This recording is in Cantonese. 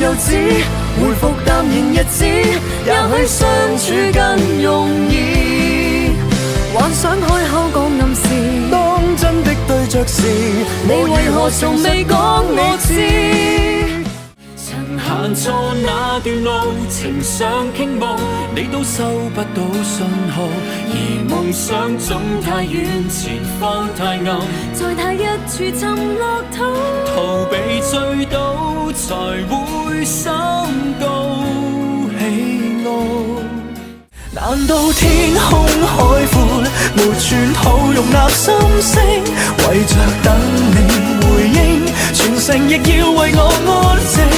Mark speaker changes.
Speaker 1: 又止，回復淡然日子，也許相處更容易。幻想開口講暗示，當真的對着時，你為何從未講我知？
Speaker 2: 行錯那段路，情想傾慕，你都收不到信號，而夢想總太遠，前方太暗，
Speaker 1: 在太一處沉落土，
Speaker 2: 逃避醉倒才會心高氣傲。難道天空海闊，沒寸土容納心聲，為着等你回應，全城亦要為我安靜。